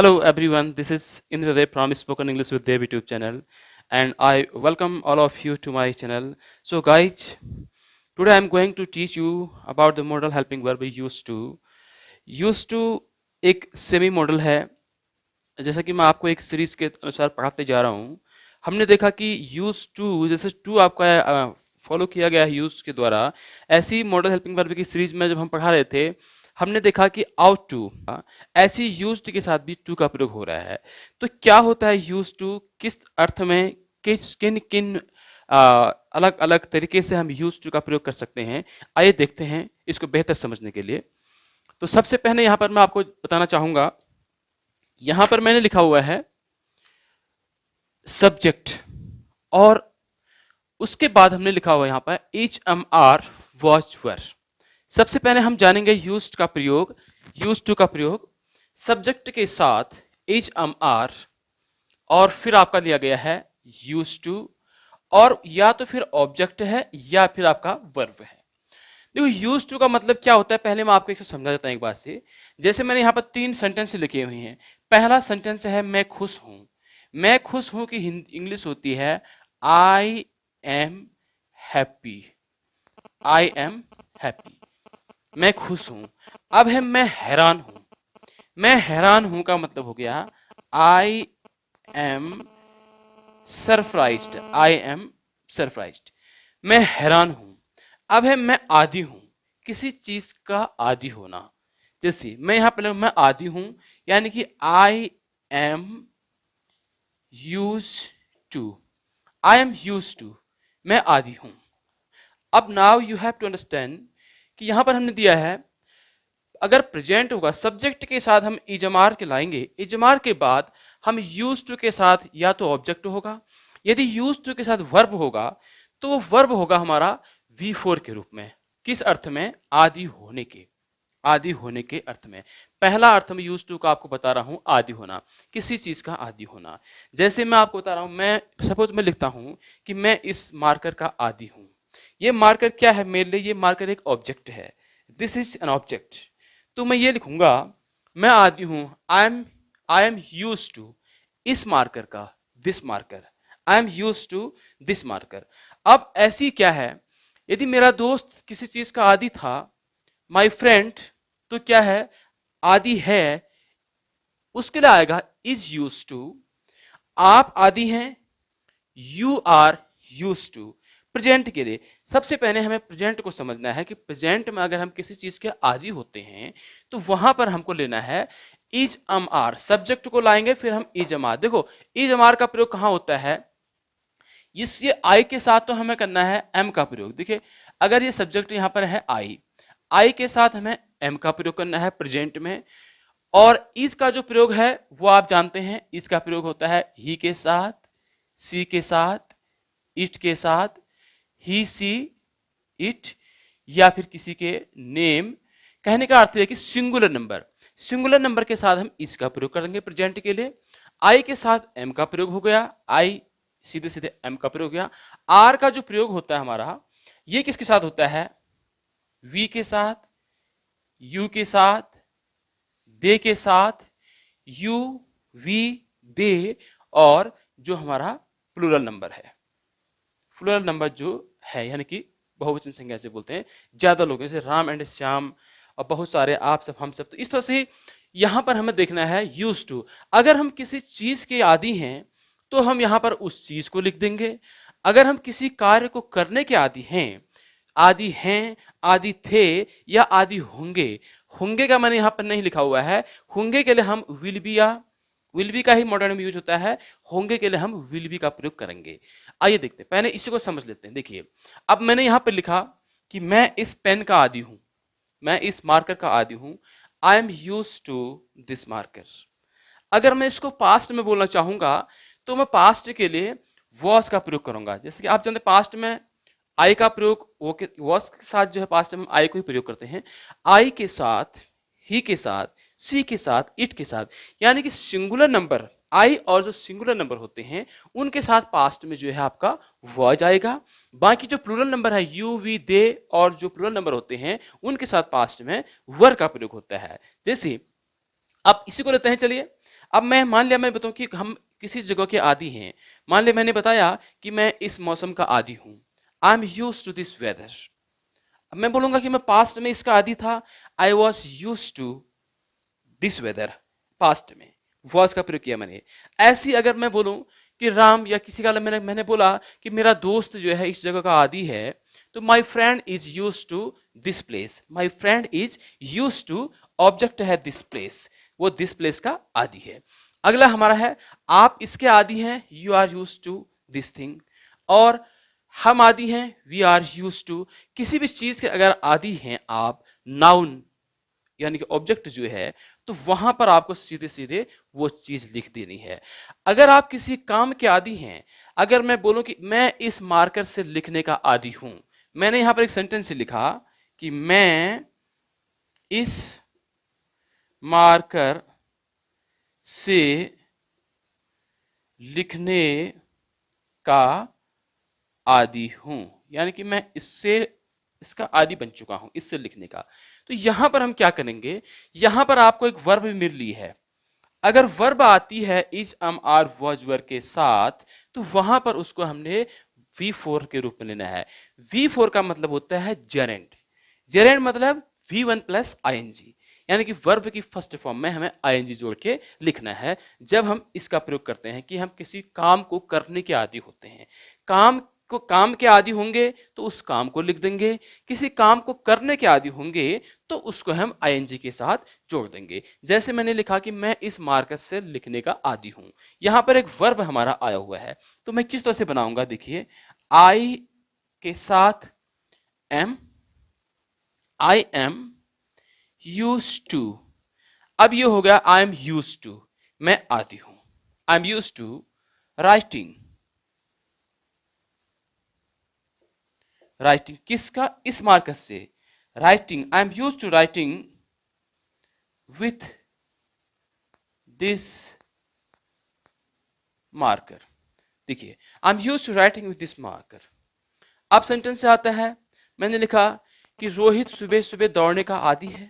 Hello everyone, this is Indra Dev from Spoken English with Dev YouTube channel, and I welcome all of you to my channel. So guys, today I am going to teach you about the modal helping verb used to. Used to एक semi model है, जैसा कि मैं आपको एक series के अनुसार पढ़ाते जा रहा हूँ। हमने देखा कि यूज टू जैसे टू आपका फॉलो किया गया है यूज के द्वारा। ऐसी मॉडल हेल्पिंग वर्ब की सीरीज में जब हम पढ़ा रहे थे, हमने देखा कि आउट टू ऐसी यूज्ड के साथ भी टू का प्रयोग हो रहा है। तो क्या होता है यूज टू, किस अर्थ में, किन किन अलग अलग तरीके से हम यूज टू का प्रयोग कर सकते हैं, आइए देखते हैं इसको बेहतर समझने के लिए। तो सबसे पहले यहां पर मैं आपको बताना चाहूंगा, यहां पर मैंने लिखा हुआ है सब्जेक्ट, और उसके बाद हमने लिखा हुआ यहां पर एच एम आर वॉच वर। सबसे पहले हम जानेंगे यूज्ड का प्रयोग, यूज्ड टू का प्रयोग सब्जेक्ट के साथ एच एम आर, और फिर आपका लिया गया है यूज्ड टू, और या तो फिर ऑब्जेक्ट है या फिर आपका वर्ब है। देखो यूज टू का मतलब क्या होता है, पहले मैं आपको एक समझा देता हूं एक बात से। जैसे मैंने यहाँ पर तीन सेंटेंस लिखे हुए हैं। पहला सेंटेंस है मैं खुश हूं। मैं खुश हूं की इंग्लिश होती है I am happy. I am happy, मैं खुश हूं। अब है मैं हैरान हूं। मैं हैरान हूं का मतलब हो गया I am surprised. I am surprised, मैं हैरान हूं। अब है मैं आदी हूं, किसी चीज का आदी होना। जैसे मैं यहां पर मैं आदी हूं, यानी कि I am use to. I am use to, मैं आदी हूं। अब now you have to understand कि यहां पर हमने दिया है अगर प्रेजेंट होगा सब्जेक्ट के साथ हम इजमार के लाएंगे, इजमार के बाद हम यूज टू के साथ या तो ऑब्जेक्ट होगा, यदि यूज टू के साथ वर्ब होगा तो वो वर्ब होगा हमारा V4 के रूप में। किस अर्थ में? आदि होने के, आदि होने के अर्थ में। पहला अर्थ में यूज टू का आपको बता रहा हूं, आदि होना, किसी चीज का आदि होना। जैसे मैं आपको बता रहा हूं, मैं सपोज मैं लिखता हूं कि मैं इस मार्कर का आदि हूं। ये मार्कर क्या है मेरे लिए? ये मार्कर एक ऑब्जेक्ट है। This is an object. तो मैं ये लिखूंगा मैं आदि हूं, आई एम यूज टू इस मार्कर का, this marker. I am use to this marker. अब ऐसी क्या है, यदि मेरा दोस्त किसी चीज का आदि था, माई फ्रेंड, तो क्या है? आदि है, उसके लिए आएगा इज यूज टू। आप आदि हैं, you are use to. Present के लिए सबसे पहले हमें प्रेजेंट को समझना है कि प्रेजेंट में अगर हम किसी चीज के आदि होते हैं तो वहां पर हमको लेना है इज अम आर। सब्जेक्ट को लाएंगे फिर हम इज अम आर। देखो इज अम आर का प्रयोग कहां होता है? इस ये आई के साथ तो हमें करना है एम का प्रयोग। देखिए अगर ये सब्जेक्ट यहां पर है आई, आई के साथ हमें एम का प्रयोग करना है प्रेजेंट में। और इस का जो प्रयोग है वो आप जानते हैं, इसका प्रयोग होता है ही के साथ, सी के साथ, इट के साथ, ही सी इट, या फिर किसी के नेम। कहने का अर्थ है कि सिंगुलर नंबर, सिंगुलर नंबर के साथ हम इसका प्रयोग करेंगे प्रेजेंट के लिए। आई के साथ एम का प्रयोग हो गया, आई सीधे सीधे एम का प्रयोग हो गया। आर का जो प्रयोग होता है हमारा, ये किसके साथ होता है? वी के साथ, यू के साथ, दे के साथ, यू वी दे, और जो हमारा प्लूरल नंबर है, प्लूरल नंबर जो है यानी कि बहुवचन संज्ञा से बोलते हैं, ज्यादा लोग जैसे राम एंड श्याम और बहुत सारे आप सब, हम सब। तो इस तरह से यहां पर हमें देखना है यूज टू। अगर हम किसी चीज के आदि हैं तो हम यहां पर उस चीज को लिख देंगे। अगर हम किसी कार्य को करने के आदि हैं, आदि हैं, आदि थे, या आदि होंगे। होंगे का मैंने यहां पर नहीं लिखा हुआ है, होंगे के लिए हम विल बी, या विल बी का ही मॉडर्न में यूज होता है। होंगे के लिए हम विल बी का प्रयोग करेंगे। आइए देखते हैं, पहले इसी को समझ लेते हैं। देखिए अब मैंने यहां पर लिखा कि मैं इस पेन का आदि हूं, मैं इस मार्कर का आदि हूं। I am use to this marker. अगर मैं इसको पास्ट में बोलना चाहूंगा तो मैं पास्ट के लिए वॉज का प्रयोग करूंगा। जैसे कि आप जानते हैं पास्ट में आई का प्रयोग वॉज के साथ जो है, पास्ट में आई को ही प्रयोग करते हैं। आई के साथ, ही के साथ, सी के साथ, इट के साथ, यानी कि सिंगुलर नंबर आई और जो सिंगुलर नंबर होते हैं उनके साथ पास्ट में जो है आपका वॉज आएगा। बाकी जो प्लूरल नंबर है यू वी दे, और जो प्लूरल नंबर होते हैं उनके साथ पास्ट में वर का प्रयोग होता है। जैसे अब इसी को लेते हैं, चलिए अब मैं मान लिया, मैं बताऊं कि हम किसी जगह के आदी हैं। मान लिया मैंने बताया कि मैं इस मौसम का आदी हूं, I am use to this weather. अब मैं बोलूंगा कि मैं पास्ट में इसका आदी था, I was use to this weather, past में वॉज का प्रयोग किया मैंने। ऐसी अगर मैं बोलूं कि राम या किसी का मैंने बोला कि मेरा दोस्त जो है इस जगह का आदी है, तो my friend is use to this place, my friend is use to, object है दिस प्लेस, वो दिस प्लेस का आदी है। अगला हमारा है आप इसके आदी हैं, you are use to this thing. और हम आदी हैं, वी आर यूज टू। किसी भी चीज के अगर आदी हैं आप, नाउन यानी कि ऑब्जेक्ट जो है, तो वहां पर आपको सीधे सीधे वो चीज लिख देनी है। अगर आप किसी काम के आदी हैं, अगर मैं बोलूं कि मैं इस मार्कर से लिखने का आदी हूं, मैंने यहां पर एक सेंटेंस लिखा कि मैं इस मार्कर से लिखने का आदी हूं, यानी कि मैं इसका आदी बन चुका हूं, इससे लिखने का। तो यहां पर हम क्या करेंगे, यहां पर आपको एक वर्ब मिल रही है। अगर वर्ब आती है is am are was were के साथ, तो वहां पर उसको हमने V4 के रूप में लेना है। V4 का मतलब होता है जेरेंड। जेरेंड मतलब V1 प्लस आईएनजी, यानी कि वर्ब की फर्स्ट फॉर्म में हमें आईएनजी जोड़ के लिखना है जब हम इसका प्रयोग करते हैं कि हम किसी काम को करने के आदी होते हैं। काम के आदी होंगे तो उस काम को लिख देंगे, किसी काम को करने के आदी होंगे तो उसको हम आईएनजी के साथ जोड़ देंगे। जैसे मैंने लिखा कि मैं इस मार्कर से लिखने का आदी हूं, यहां पर एक वर्ब हमारा आया हुआ है, तो मैं किस तरह से बनाऊंगा, देखिए आई के साथ am, I am use to. अब ये हो गया आई एम यूज टू, मैं आदी हूं। I am use to writing, writing किसका, इस मार्कर से, writing, I am use to writing with this marker. देखिए I am use to writing with this marker. अब सेंटेंस से आता है, मैंने लिखा कि रोहित सुबह सुबह दौड़ने का आदी है,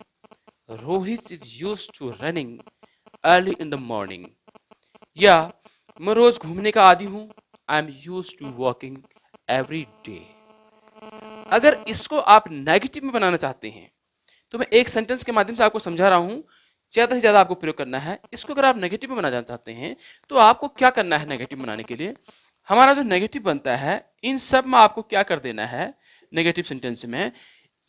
Rohit is use to running early in the morning. या मैं रोज घूमने का आदी हूं, I am use to walking every day. अगर इसको आप नेगेटिव में बनाना चाहते हैं, तो मैं एक सेंटेंस के माध्यम से आपको समझा रहा हूं, ज्यादा से ज्यादा आपको प्रयोग करना है। इसको अगर आप नेगेटिव में बनाना चाहते हैं तो आपको क्या करना है, नेगेटिव बनाने के लिए हमारा जो नेगेटिव बनता है, इन सब में आपको क्या कर देना है, नेगेटिव सेंटेंस में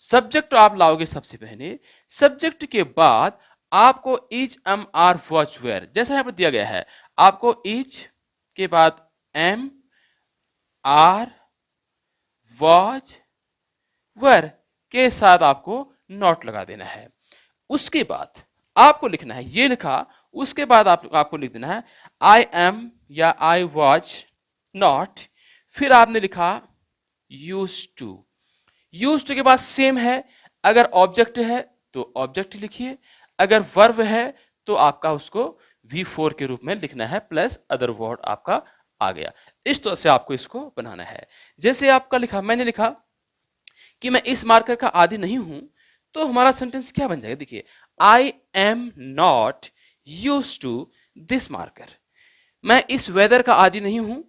सब्जेक्ट आप लाओगे सबसे पहले, सब्जेक्ट के बाद आपको is am are was were, जैसा यहां पर दिया गया है, आपको इज के बाद एम आर वॉच वर के साथ आपको नॉट लगा देना है। उसके बाद आपको लिखना है, ये लिखा, उसके बाद आपको लिख देना है आई एम या आई वॉच नॉट, फिर आपने लिखा यूज टू। यूज टू के बाद सेम है, अगर ऑब्जेक्ट है तो ऑब्जेक्ट लिखिए, अगर वर्ब है तो आपका उसको V4 के रूप में लिखना है, प्लस अदर वर्ड आपका आ गया। इस तरह से आपको इसको बनाना है। जैसे आपका लिखा, मैंने लिखा कि मैं इस मार्कर का आदी नहीं हूं, तो हमारा सेंटेंस क्या बन जाएगा, देखिए I am not use to this marker. मैं इस वेदर का आदी नहीं हूं,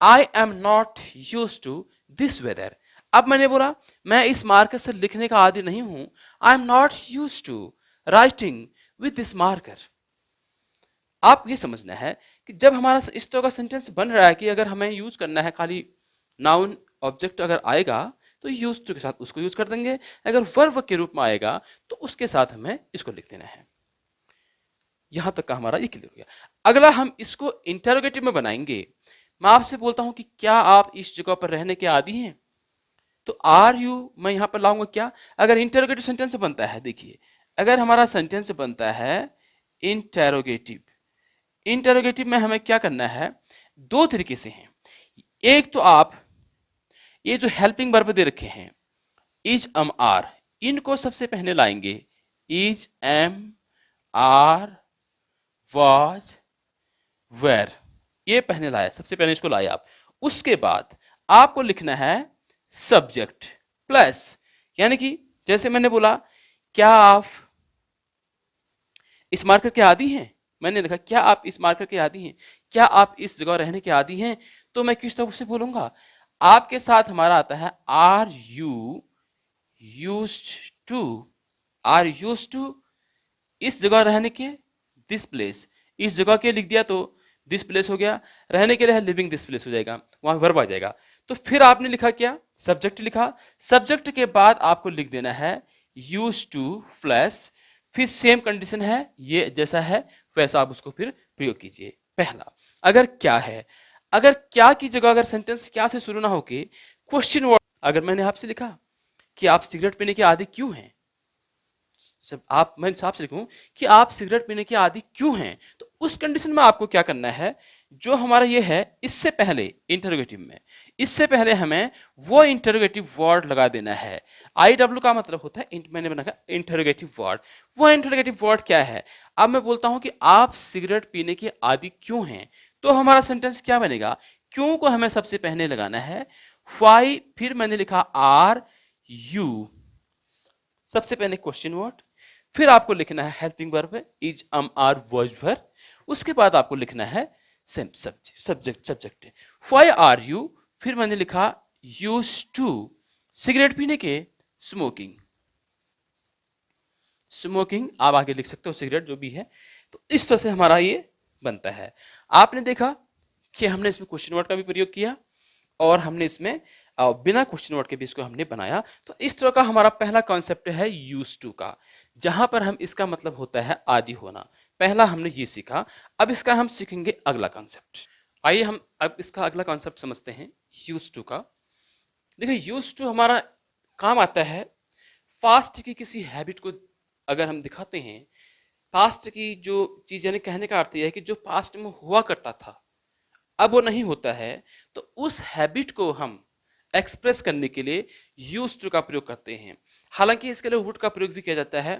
I am not use to this weather. अब मैंने बोला मैं इस मार्कर से लिखने का आदी नहीं हूं, I am not use to writing with this marker. आप ये समझना है कि जब हमारा इस तरह का सेंटेंस बन रहा है कि अगर हमें यूज करना है खाली नाउन ऑब्जेक्ट अगर आएगा तो यूज टू के साथ उसको यूज कर देंगे, अगर वर्ब के रूप में आएगा तो उसके साथ हमें इसको लिख देना है। यहां तक का हमारा ये क्लियर हो गया। अगला हम इसको इंटरोगेटिव में बनाएंगे। मैं आपसे बोलता हूं कि क्या आप इस जगह पर रहने के आदी हैं, तो आर यू मैं यहां पर लाऊंगा क्या, अगर इंटरोगेटिव सेंटेंस बनता है, देखिए अगर हमारा सेंटेंस बनता है इंटरोगेटिव, इंटरोगेटिव में हमें क्या करना है, दो तरीके से हैं। एक तो आप ये जो हेल्पिंग वर्ब दे रखे हैं इज एम आर, इनको सबसे पहले लाएंगे, is am are was were, ये पहले लाया, सबसे पहले इसको लाए आप। उसके बाद आपको लिखना है सब्जेक्ट प्लस, यानी कि जैसे मैंने बोला क्या आप इस मार्कर के आदी हैं, मैंने लिखा क्या आप इस मार्कर के आदी हैं, क्या आप इस जगह रहने के आदी हैं, तो मैं किस तरह से बोलूंगा, आपके साथ हमारा आता है are you used to, are used to इस जगह रहने के, दिस प्लेस, इस जगह के लिख दिया तो दिस प्लेस हो गया, रहने के लिए है लिविंग दिस प्लेस हो जाएगा, वहां वर्ब आ जाएगा। तो फिर आपने लिखा क्या, सब्जेक्ट लिखा, सब्जेक्ट के बाद आपको लिख देना है यूज टू प्लस, फिर सेम कंडीशन है, ये जैसा है वैसा आप उसको फिर प्रयोग कीजिए। पहला, अगर क्या है, अगर क्या की जगह अगर सेंटेंस क्या से शुरू ना होके क्वेश्चन वर्ड, अगर मैंने आपसे लिखा कि आप सिगरेट पीने के आदी क्यों हैं, जब आप, मैं साफ से लिखूं कि आप सिगरेट पीने के आदी क्यों हैं, तो उस कंडीशन में आपको क्या करना है, जो हमारा ये है इससे पहले इंटरोगेटिव में, इससे पहले हमें वो इंटरोगेटिव वर्ड लगा देना है। आई डब्ल्यू का मतलब होता है मैंने बना इंटरोगेटिव वर्ड, वो इंटरोगेटिव वर्ड क्या है, अब मैं बोलता हूं कि आप सिगरेट पीने के आदी क्यों हैं, तो हमारा सेंटेंस क्या बनेगा, क्यों को हमें सबसे पहले लगाना है, वाई, फिर मैंने लिखा आर यू, सबसे पहले क्वेश्चन वर्ड, फिर आपको लिखना है helping verb is are was verb, उसके बाद आपको लिखना है सब्जेक्ट व्हाई आर यू, फिर मैंने लिखा यूज टू सिगरेट पीने के, स्मोकिंग, स्मोकिंग आप आगे लिख सकते हो सिगरेट जो भी है। तो इस तरह से हमारा ये बनता है। आपने देखा कि हमने इसमें क्वेश्चन वर्ड का भी प्रयोग किया और हमने इसमें बिना क्वेश्चन वर्ड के भी इसको हमने बनाया। तो इस तरह का हमारा पहला कॉन्सेप्ट है यूज टू का, जहां पर हम इसका मतलब होता है आदि होना, पहला हमने ये सीखा। अब इसका हम सीखेंगे अगला कॉन्सेप्ट। आइए हम अब इसका अगला कॉन्सेप्ट समझते हैं यूज टू का। देखिए यूज टू हमारा काम आता है पास्ट की किसी हैबिट को अगर हम दिखाते हैं, पास्ट की जो चीज, यानी कहने का अर्थ यह है कि जो पास्ट में हुआ करता था अब वो नहीं होता है, तो उस हैबिट को हम एक्सप्रेस करने के लिए यूज टू का प्रयोग करते हैं। हालांकि इसके लिए वुड का प्रयोग भी किया जाता है,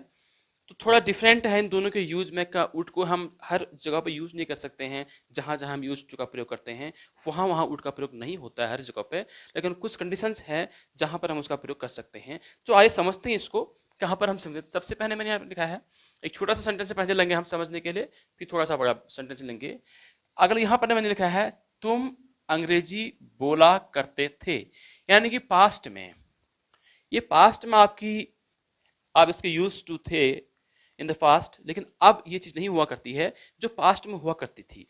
तो थोड़ा डिफरेंट है इन दोनों के यूज में का। वुड को हम हर जगह पे यूज नहीं कर सकते हैं, जहां जहां हम यूज टू का प्रयोग करते हैं वहां वहां वुड का प्रयोग नहीं होता है हर जगह पे, लेकिन कुछ कंडीशंस हैं जहां पर हम उसका प्रयोग कर सकते हैं। तो आइए समझते हैं इसको कहां पर हम समझते। सबसे पहले मैंने यहाँ लिखा है एक छोटा सा सेंटेंस पहले लेंगे हम समझने के लिए, फिर थोड़ा सा बड़ा सेंटेंस लेंगे। अगला यहां पर मैंने लिखा है तुम अंग्रेजी बोला करते थे, यानी कि पास्ट में, ये पास्ट में आपकी, आप इसके यूज टू थे इन द पास्ट, लेकिन अब ये चीज नहीं हुआ करती है जो पास्ट में हुआ करती थी।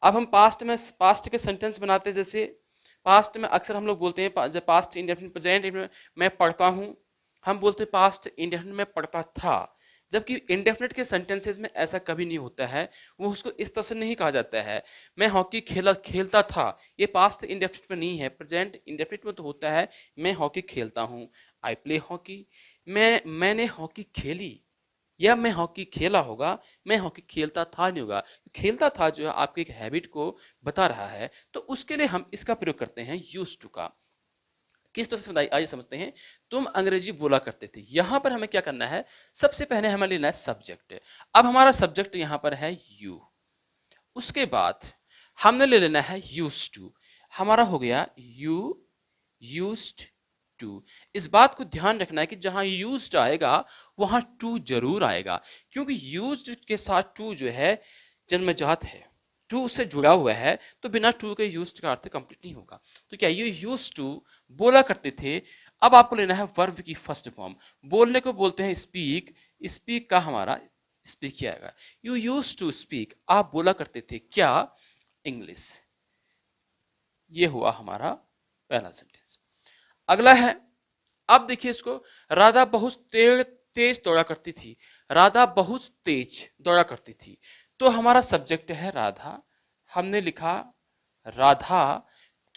अब हम पास्ट में पास्ट के सेंटेंस बनाते हैं, जैसे पास्ट में अक्सर हम लोग बोलते हैं पास्ट इंडेफिनिट प्रेजेंट मैं पढ़ता हूं, हम बोलते हैं पास्ट इंडेफिनिट में पढ़ता था, जबकि इंडेफिनिट के सेंटेंसेस में ऐसा कभी नहीं होता है, वो उसको इस तरह से नहीं कहा जाता है मैं हॉकी खेलता था, ये पास्ट इंडेफिनिट में नहीं है, प्रेजेंट इंडेफिनिट में तो होता है मैं हॉकी खेलता हूं, आई प्ले हॉकी, मैंने हॉकी खेली, या मैं हॉकी खेला होगा, मैं हॉकी खेलता था नहीं होगा, खेलता था जो है आपके एक हैबिट को बता रहा है, तो उसके लिए हम इसका प्रयोग करते हैं यूज टू का। किस तरह से बताइए, आइए समझते हैं। तुम अंग्रेजी बोला करते थे, यहां पर हमें क्या करना है, सबसे पहले हमें लेना है सब्जेक्ट। अब हमारा सब्जेक्ट यहां पर है यू, उसके बाद हमने ले लेना है यूज टू, हमारा हो गया यू यूज्ड टू। इस बात को ध्यान रखना है कि जहां यूज्ड आएगा वहां टू जरूर आएगा, क्योंकि यूज्ड के साथ टू जो है जन्मजात है, टू उससे जुड़ा हुआ है, तो बिना टू के यूज्ड का अर्थ कंप्लीट नहीं होगा। तो क्या यू यूज टू बोला करते थे, अब आपको लेना है वर्ब की फर्स्ट फॉर्म, बोलने को बोलते हैं स्पीक, स्पीक का हमारा स्पीक ही आएगा, यू यूज टू स्पीक, आप बोला करते थे क्या, इंग्लिश। ये हुआ हमारा पहला सेंटेंस। अगला है, अब देखिए इसको, राधा बहुत तेज दौड़ा करती थी, राधा बहुत तेज दौड़ा करती थी, तो हमारा सब्जेक्ट है राधा, हमने लिखा राधा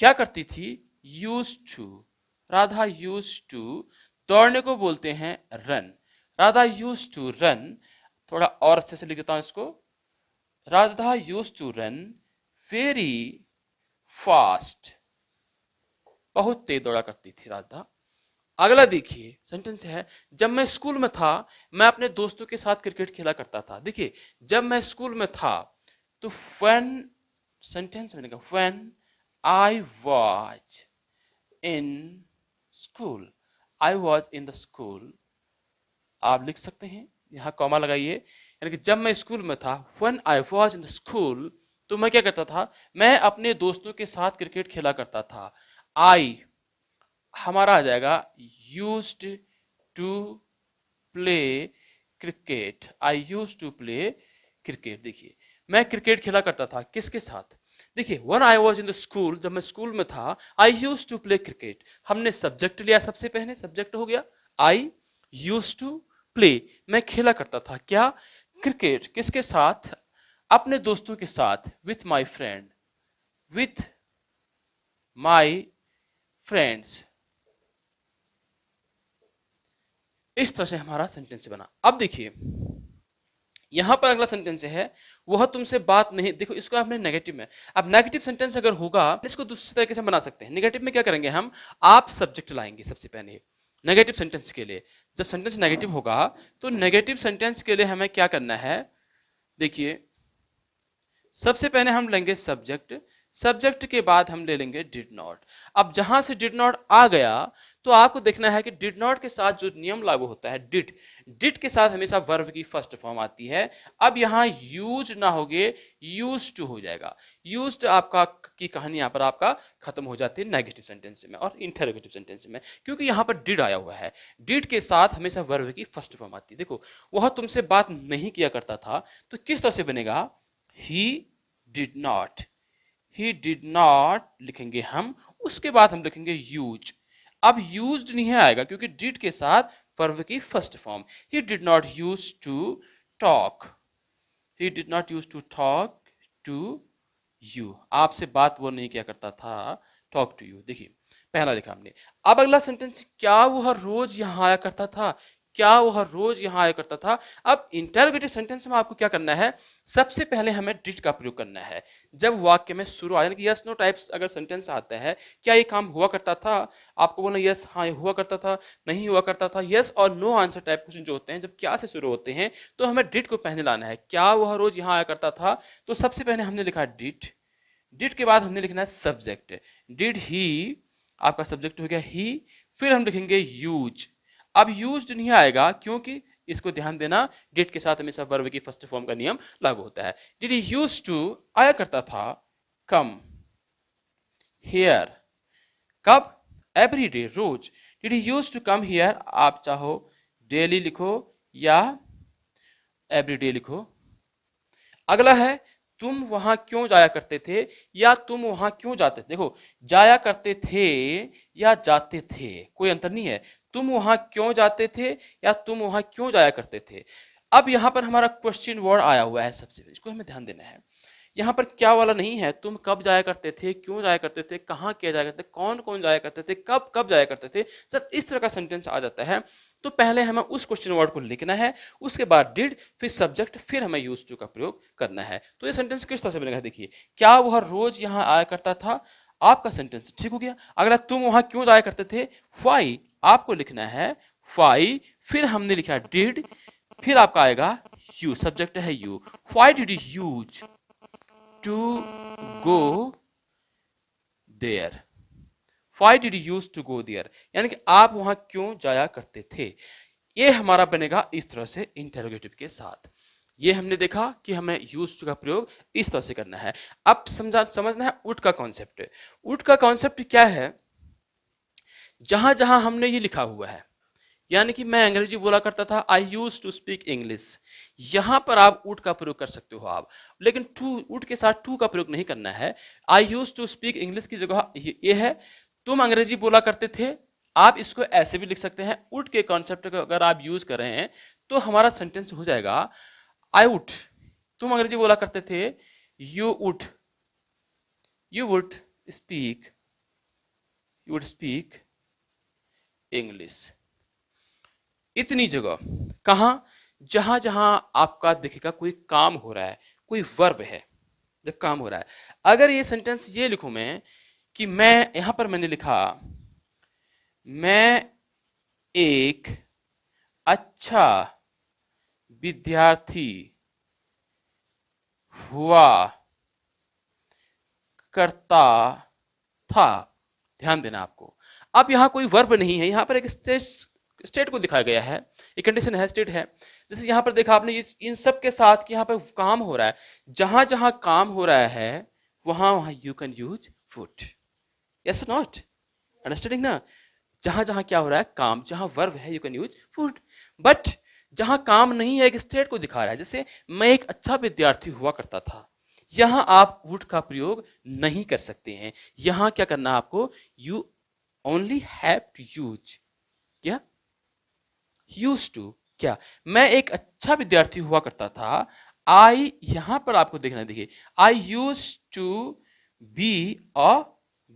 क्या करती थी, use to, Radha use to, दौड़ने को बोलते हैं run, Radha use to run, थोड़ा और अच्छे से लिख देता हूं इसको, Radha use to run very fast, बहुत तेज दौड़ा करती थी राधा। अगला देखिए सेंटेंस है, जब मैं स्कूल में था मैं अपने दोस्तों के साथ क्रिकेट खेला करता था। देखिए जब मैं स्कूल में था, तो when, सेंटेंस मैंने कहा when I was in school, I was in the school, आप लिख सकते हैं, यहां कॉमा लगाइए, यानी कि जब मैं स्कूल में था, when I was in school, तो मैं क्या करता था, मैं अपने दोस्तों के साथ क्रिकेट खेला करता था। आई हमारा आ जाएगा used to play cricket, I used to play cricket. देखिए मैं क्रिकेट खेला करता था किसके साथ, देखिए when I was in the school, जब मैं स्कूल में था, I used to play cricket, हमने सब्जेक्ट लिया, सबसे पहले सब्जेक्ट हो गया आई, यूज्ड टू प्ले, मैं खेला करता था क्या, क्रिकेट, किसके साथ, अपने दोस्तों के साथ, with my friend, with my friends. इस तरह से हमारा सेंटेंस बना। अब देखिए यहां पर अगला सेंटेंस है, वह तुमसे बात नहीं, देखो इसको आपने नेगेटिव में, अब नेगेटिव सेंटेंस अगर होगा इसको दूसरे तरीके से बना सकते हैं। नेगेटिव में क्या करेंगे हम, आप सब्जेक्ट लाएंगे सबसे पहले नेगेटिव सेंटेंस के लिए। जब सेंटेंस नेगेटिव होगा तो नेगेटिव सेंटेंस के लिए हमें क्या करना है, देखिए सबसे पहले हम लेंगे सब्जेक्ट, सब्जेक्ट के बाद हम ले लेंगे डिड नॉट। अब जहां से डिड नॉट आ गया तो आपको देखना है कि डिड नॉट के साथ जो नियम लागू होता है, डिड, डिड के साथ हमेशा वर्ब की फर्स्ट फॉर्म आती है। अब यहां यूज ना होगे, यूज टू हो जाएगा। यूज्ड आपका की कहानी यहां पर आपका खत्म हो जाती है नेगेटिव सेंटेंस में और इंटरोगेटिव सेंटेंस में, क्योंकि यहां पर डिड आया हुआ है। डिड के साथ हमेशा वर्ब की फर्स्ट फॉर्म आती है। देखो वह तुमसे बात नहीं किया करता था, तो किस तरह से बनेगा, he did not, he did not लिखेंगे हम, उसके बाद हम लिखेंगे यूज। अब यूज्ड नहीं आएगा क्योंकि डिड के साथ वर्ब की first form, he did not use to talk, he did not use to talk to you, आपसे बात वो नहीं किया करता था, talk to you। देखिए पहला लिखा हमने। अब अगला सेंटेंस, क्या वह रोज यहाँ आया करता था, क्या वह रोज यहाँ आया करता था। अब इंटरोगेटिव सेंटेंस में आपको क्या करना है, सबसे पहले हमें डिड का प्रयोग करना है। जब वाक्य में शुरू आए, यानी कि यस नो टाइप्स अगर सेंटेंस आता है, क्या ये काम हुआ करता था, आपको बोलना यस हाँ ये हुआ करता था, नहीं हुआ करता था, यस और नो आंसर टाइप क्वेश्चन जो होते हैं जब क्या से शुरू होते हैं तो हमें डिड को पहले लाना है। क्या वह रोज यहाँ आया करता था, तो सबसे पहले हमने लिखा डिड, डिड के बाद हमने लिखना है सब्जेक्ट, डिड ही आपका सब्जेक्ट हो गया ही, फिर हम लिखेंगे यूज। अब यूज्ड नहीं आएगा क्योंकि इसको ध्यान देना, डिड के साथ हमेशा वर्ब की फर्स्ट फॉर्म का नियम लागू होता है। डिड ही यूज्ड टू आया करता था, कम हियर, कब, एवरी डे रोज। Did he used to come here, आप चाहो डेली लिखो या एवरी डे लिखो। अगला है, तुम वहां क्यों जाया करते थे या तुम वहां क्यों जाते थे। देखो जाया करते थे या जाते थे कोई अंतर नहीं है, तुम वहां क्यों जाते थे या तुम वहां क्यों जाया करते थे। अब यहां पर हमारा क्वेश्चन वर्ड आया हुआ है, सबसे इसको हमें ध्यान देना है। यहाँ पर क्या वाला नहीं है, तुम कब जाया करते थे, क्यों जाया करते थे, कहाँ किया जाया करते थे, कौन कौन जाया करते थे, कब कब जाया करते थे। जब इस तरह का सेंटेंस आ जाता है तो पहले हमें उस क्वेश्चन वर्ड को लिखना है, उसके बाद डिड, फिर सब्जेक्ट, फिर हमें यूज टू का प्रयोग करना है। तो ये सेंटेंस किस तरह से बनेगा, देखिए क्या वह रोज यहाँ आया करता था, आपका सेंटेंस ठीक हो गया। अगला तुम वहां क्यों जाया करते थे, व्हाई, आपको लिखना है व्हाई, फिर हमने लिखा डिड, फिर आपका आएगा यू, सब्जेक्ट है you, why did you use to go there, why did you use to go there, यानी कि आप वहां क्यों जाया करते थे। ये हमारा बनेगा इस तरह से इंटरोगेटिव के साथ। ये हमने देखा कि हमें यूज टू का प्रयोग इस तरह से करना है। अब समझना है उट का कॉन्सेप्ट। उट का कॉन्सेप्ट क्या है, जहां जहां हमने ये लिखा हुआ है, यानी कि मैं अंग्रेजी बोला करता था, आई यूज टू स्पीक इंग्लिश, यहां पर आप उट का प्रयोग कर सकते हो आप, लेकिन टू, उट के साथ टू का प्रयोग नहीं करना है। आई यूज टू स्पीक इंग्लिश की जगह ये है, तुम अंग्रेजी बोला करते थे, आप इसको ऐसे भी लिख सकते हैं। उट के कॉन्सेप्ट को अगर आप यूज कर रहे हैं तो हमारा सेंटेंस हो जाएगा, आई वुड, तुम अंग्रेजी बोला करते थे, you would, you would speak, you would speak English. इतनी जगह कहां, जहां जहां आपका दिखेगा कोई काम हो रहा है, कोई वर्ब है, जब काम हो रहा है। अगर ये सेंटेंस ये लिखूं मैं कि मैं, यहां पर मैंने लिखा मैं एक अच्छा विद्यार्थी हुआ करता था, ध्यान देना आपको। अब यहां कोई वर्ब नहीं है, यहां पर एक स्ट्रेस स्टेट को दिखाया गया है, ये कंडीशन है, स्टेट है। जैसे यहाँ पर देखा आपने, ये इन सब के साथ कि यहाँ पर काम हो रहा है, जहां जहां काम हो रहा है वहां वहां you can use would, yes not, understanding ना। जहां जहां क्या हो रहा है, काम, जहां वर्ब है you can use would. But जहां काम नहीं है, एक स्टेट को दिखा रहा है, जैसे मैं एक अच्छा विद्यार्थी हुआ करता था, यहां आप वुड का प्रयोग नहीं कर सकते हैं। यहां क्या करना है आपको, you only have to use क्या, यूज टू। क्या, मैं एक अच्छा विद्यार्थी हुआ करता था, आई, यहां पर आपको देखना, देखिए, I use to be a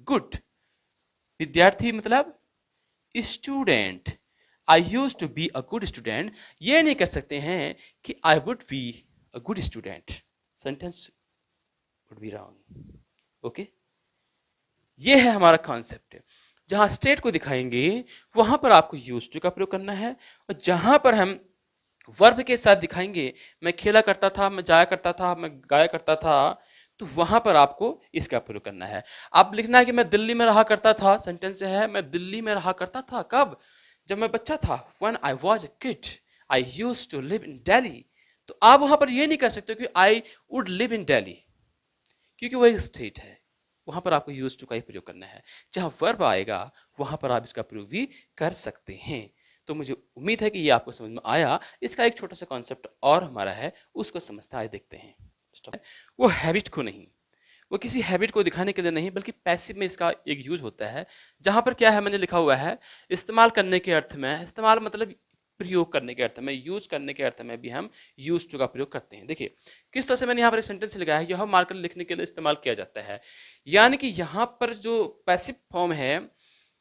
good, विद्यार्थी मतलब student, I use to be a good student. ये नहीं कह सकते हैं कि I would be a good student, sentence would be wrong. Okay, ये है हमारा कॉन्सेप्ट। जहां स्टेट को दिखाएंगे वहां पर आपको यूज टू का प्रयोग करना है, और जहां पर हम वर्ब के साथ दिखाएंगे, मैं खेला करता था, मैं जाया करता था, मैं गाया करता था, तो वहां पर आपको इसका प्रयोग करना है। आप लिखना है कि मैं दिल्ली में रहा करता था, सेंटेंस है मैं दिल्ली में रहा करता था, कब, जब मैं बच्चा था, when I was a kid I used to live in Delhi। तो आप वहां पर ये नहीं कर सकते कि I would live in Delhi, क्योंकि वह एक स्टेट है, वहां पर आपको यूज टू का ही प्रयोग करना है। जहां वर्ब आएगा वहां पर आप इसका प्रयोग भी कर सकते हैं। तो मुझे उम्मीद है कि ये आपको समझ में आया। इसका एक छोटा सा कॉन्सेप्ट और हमारा है, उसको समझते आए देखते हैं। वो हैबिट को नहीं, वो किसी हैबिट को दिखाने के लिए नहीं, बल्कि पैसिव में इसका एक यूज होता है। जहां पर क्या है, मैंने लिखा हुआ है इस्तेमाल करने के अर्थ में, इस्तेमाल मतलब प्रयोग करने के अर्थ में, यूज करने के अर्थ में भी हम यूज टू का प्रयोग करते हैं। देखिए किस तरह से मैंने यहाँ पर एक सेंटेंस लिखा है, यह मार्कर लिखने के लिए इस्तेमाल किया जाता है। यानी कि यहाँ पर जो पैसिव फॉर्म है,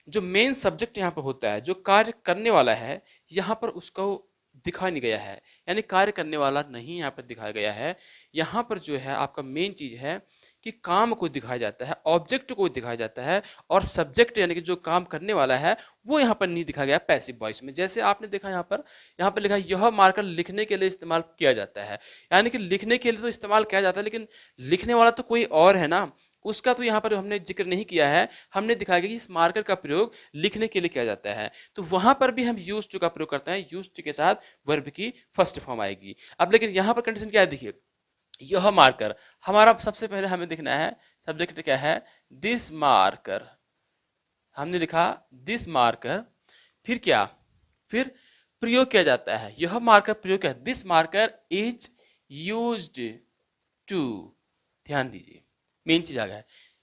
जो मेन सब्जेक्ट यहाँ पर होता है, जो कार्य करने वाला है, यहाँ पर उसको दिखाया नहीं गया है, यानी कार्य करने वाला नहीं यहाँ पर दिखाया गया है। यहाँ पर जो है आपका मेन चीज है कि काम को दिखाया जाता है, ऑब्जेक्ट को दिखाया जाता है, और सब्जेक्ट यानी कि जो काम करने वाला है वो यहाँ पर नहीं दिखाया गया पैसिव वॉइस में। जैसे आपने देखा यहाँ पर लिखा है यह मार्कर लिखने के लिए इस्तेमाल किया जाता है, यानी कि लिखने के लिए तो इस्तेमाल किया जाता है, लेकिन लिखने वाला तो कोई और है ना, उसका तो यहाँ पर हमने जिक्र नहीं किया है। हमने दिखाया कि इस मार्कर का प्रयोग लिखने के लिए किया जाता है, तो वहां पर भी हम यूज टू का प्रयोग करते हैं, यूज टू के साथ वर्ब की फर्स्ट फॉर्म आएगी। अब लेकिन यहाँ पर कंडीशन क्या है, देखिए यह मार्कर, हमारा सबसे पहले हमें देखना है सब्जेक्ट क्या है, दिस मार्कर, हमने लिखा दिस मार्कर, फिर क्या, फिर प्रयोग किया जाता है, यह मार्कर प्रयोग किया, this marker is used to, ध्यान दीजिए मेन चीज आ गया,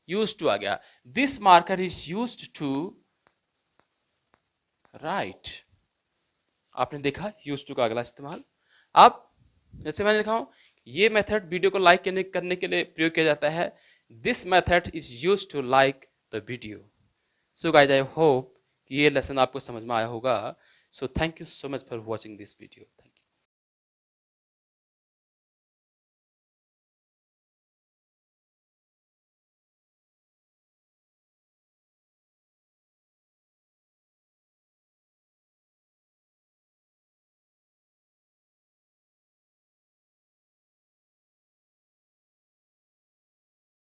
यूज टू आ गया, this marker is used to write. आपने देखा यूज टू का अगला इस्तेमाल। अब जैसे मैंने लिखा हूं, ये मेथड वीडियो को लाइक करने के लिए प्रयोग किया जाता है, this method is used to like the video. So guys I hope कि ये लेसन आपको समझ में आया होगा। So thank you so much for watching this video.